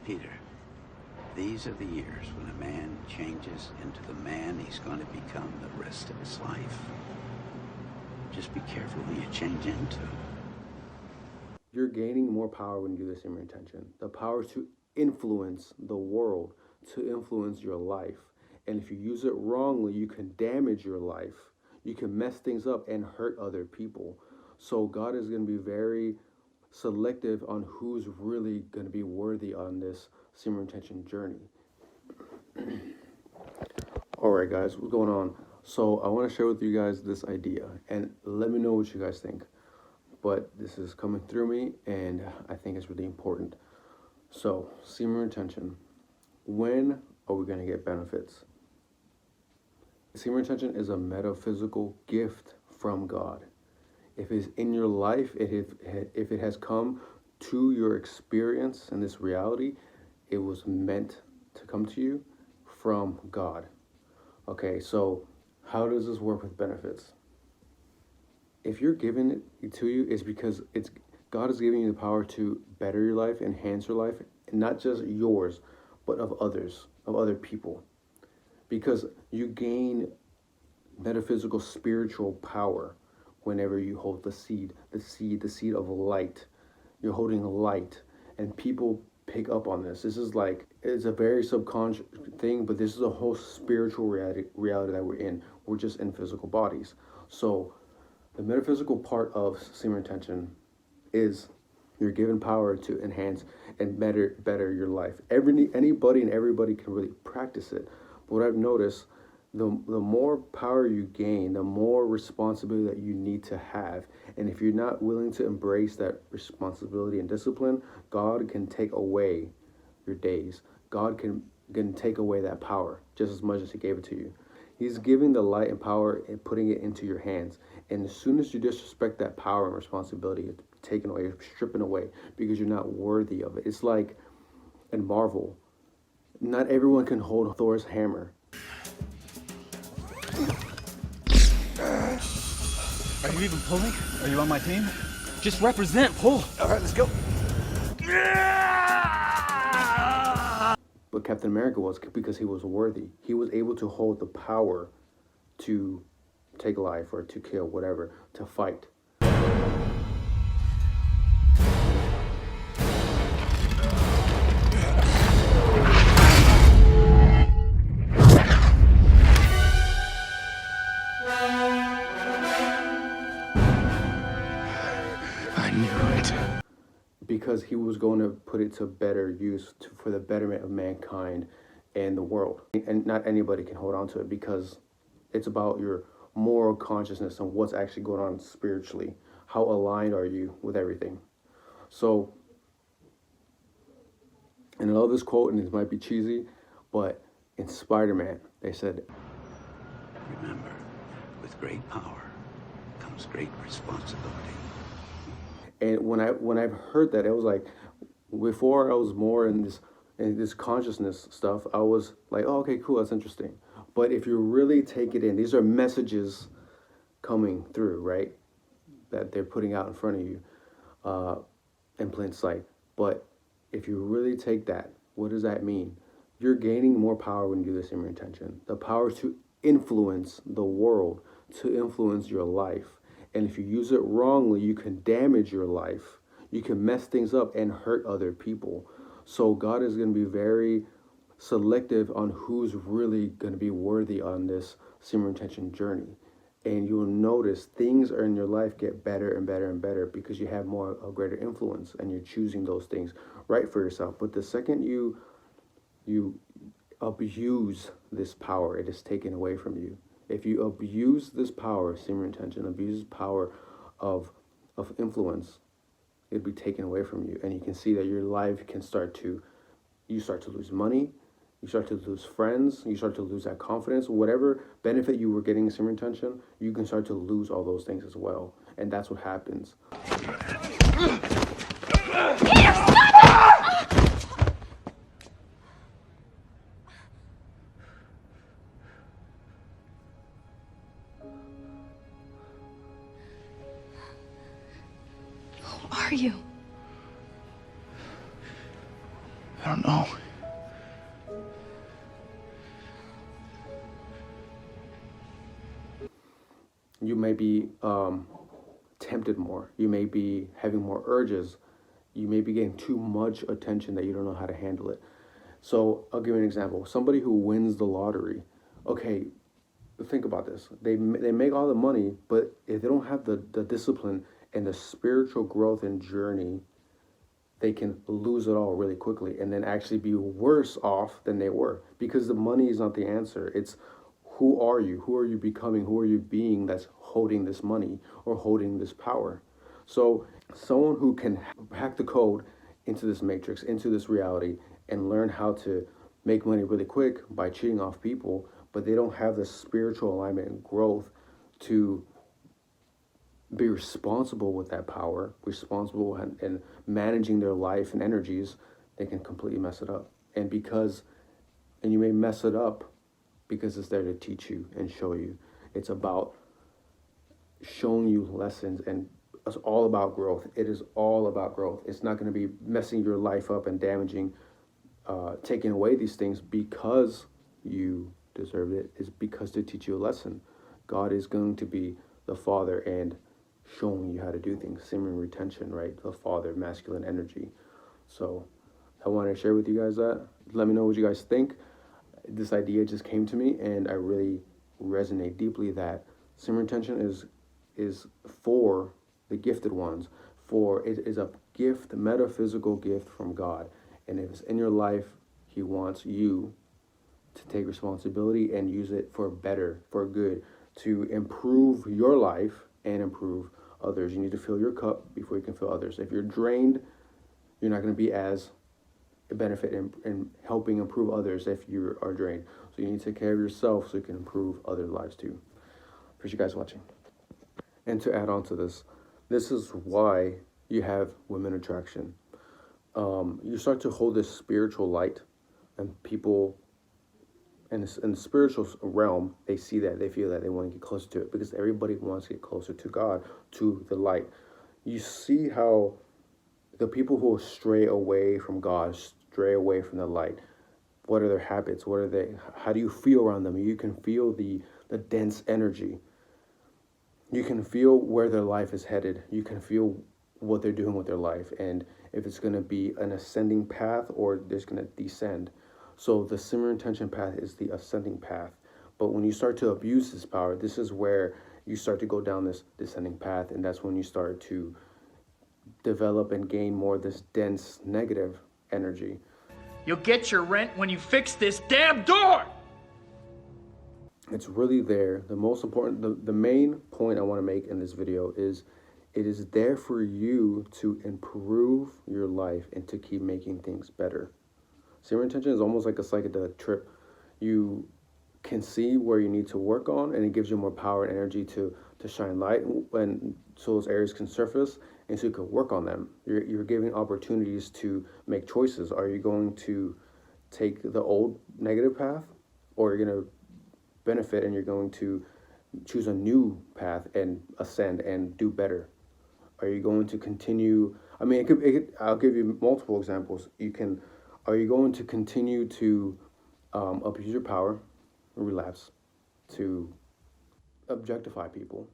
Peter, these are the years when a man changes into the man he's going to become the rest of his life. Just be careful who you change into. You're gaining more power when you do this in your intention. The power to influence the world, to influence your life. And if you use it wrongly, you can damage your life. You can mess things up and hurt other people. So God is going to be very selective on who's really going to be worthy on this semen retention journey. All right, guys, what's going on? So I want to share with you guys this idea and let me know what you guys think. But this is coming through me and I think it's really important. So, semen retention. When are we going to get benefits? Semen retention is a metaphysical gift from God. If it's in your life, if it has come to your experience in this reality, it was meant to come to you from God. Okay, so how does this work with benefits? If you're giving it to you, it's because God is giving you the power to better your life, enhance your life, and not just yours, but of others, of other people. Because you gain metaphysical spiritual power whenever you hold the seed of light. You're holding light, and people pick up on this. This is like, it's a very subconscious thing, but this is a whole spiritual reality that we're in. We're just in physical bodies. So the metaphysical part of semen retention is you're given power to enhance and better your life. Anybody and everybody can really practice it. But what I've noticed, the more power you gain, the more responsibility that you need to have. And if you're not willing to embrace that responsibility and discipline, God can take away your days. God can take away that power just as much as he gave it to you. He's giving the light and power and putting it into your hands. And as soon as you disrespect that power and responsibility, it's taken away, stripping away, because you're not worthy of it. It's like in Marvel, not everyone can hold Thor's hammer. Are you even pulling? Are you on my team? Just represent, pull. All right, let's go. But Captain America was, because he was worthy. He was able to hold the power to take life or to kill, whatever, to fight. I knew it. Because he was going to put it to better use for the betterment of mankind and the world. And not anybody can hold on to it, because it's about your moral consciousness and what's actually going on spiritually. How aligned are you with everything? So, and I love this quote, and it might be cheesy, but in Spider-Man, they said, Remember, with great power comes great responsibility. and when I've heard that, it was like, before I was more in this consciousness stuff, I was like, oh, okay, cool, that's interesting. But if you really take it in, these are messages coming through, right? That they're putting out in front of you in plain sight. But if you really take that, what does that mean? You're gaining more power when you do this in your intention. The power to influence the world, to influence your life. And if you use it wrongly, you can damage your life. You can mess things up and hurt other people. So God is going to be very selective on who's really going to be worthy on this semen retention journey. And you'll notice things are in your life get better and better and better because you have more of greater influence and you're choosing those things right for yourself. But the second you abuse this power, it is taken away from you. If you abuse this power, semen retention, abuse power of influence, it'll be taken away from you. And you can see that your life can you start to lose money, you start to lose friends, you start to lose that confidence. Whatever benefit you were getting in semen retention, you can start to lose all those things as well. And that's what happens. Who are you? I don't know. You may be tempted more. You may be having more urges. You may be getting too much attention that you don't know how to handle it. So I'll give you an example. Somebody who wins the lottery, okay, think about this. They make all the money, but if they don't have the discipline and the spiritual growth and journey, they can lose it all really quickly and then actually be worse off than they were, because the money is not the answer. It's who are you? Who are you becoming? Who are you being that's holding this money or holding this power? So someone who can hack the code into this matrix, into this reality, and learn how to make money really quick by cheating off people, but they don't have the spiritual alignment and growth to be responsible with that power, responsible and managing their life and energies, they can completely mess it up. And you may mess it up because it's there to teach you and show you. It's about showing you lessons, and it's all about growth. It is all about growth. It's not going to be messing your life up and damaging, taking away these things because you deserve it. It's because to teach you a lesson. God is going to be the Father and showing you how to do things. Semen retention, right? The Father, masculine energy. So I want to share with you guys that. Let me know what you guys think. This idea just came to me, and I really resonate deeply that semen retention is for the gifted ones. For it is a gift, a metaphysical gift from God. And if it's in your life, He wants you to take responsibility and use it for better, for good, to improve your life and improve others. You need to fill your cup before you can fill others. If you're drained, you're not going to be as a benefit in helping improve others if you are drained. So you need to take care of yourself so you can improve other lives too. Appreciate you guys watching. And to add on to this is why you have women attraction. You start to hold this spiritual light, and people in the spiritual realm, they see that, they feel that, they want to get closer to it, because everybody wants to get closer to God, to the light. You see how the people who stray away from God, stray away from the light, what are their habits? How do you feel around them? You can feel the dense energy. You can feel where their life is headed. You can feel what they're doing with their life, and if it's going to be an ascending path or there's going to descend. So the semen retention path is the ascending path. But when you start to abuse this power, this is where you start to go down this descending path, and that's when you start to develop and gain more of this dense negative energy. You'll get your rent when you fix this damn door! It's really there. The most important, the main point I want to make in this video is it is there for you to improve your life and to keep making things better. Semen retention is almost like a psychedelic trip. You can see where you need to work on, and it gives you more power and energy to shine light, and so those areas can surface, and so you can work on them. You're giving opportunities to make choices. Are you going to take the old negative path, or are you going to benefit and you're going to choose a new path and ascend and do better? Are you going to continue? I mean, I'll give you multiple examples. Are you going to continue to abuse your power, relapse, to objectify people?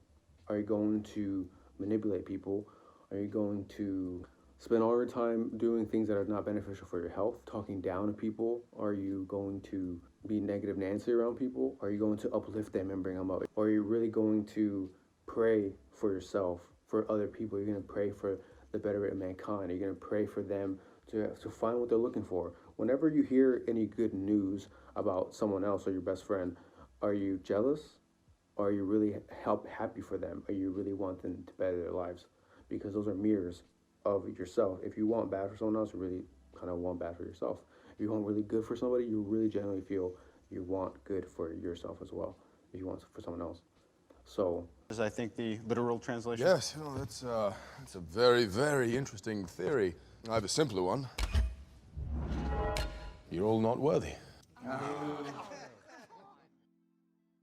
Are you going to manipulate people? Are you going to spend all your time doing things that are not beneficial for your health, talking down to people? Are you going to be negative Nancy around people? Are you going to uplift them and bring them up? Or are you really going to pray for yourself, for other people? You're going to pray for the betterment of mankind. You're going to pray for them to find what they're looking for. Whenever you hear any good news about someone else or your best friend, are you jealous? Or are you really happy for them? Are you really want them to better their lives? Because those are mirrors of yourself. If you want bad for someone else, you really kind of want bad for yourself. If you want really good for somebody, you really generally feel you want good for yourself as well, if you want for someone else. So, Is I think the literal translation? Yes, well, that's a very, very interesting theory. I have a simpler one. You're all not worthy.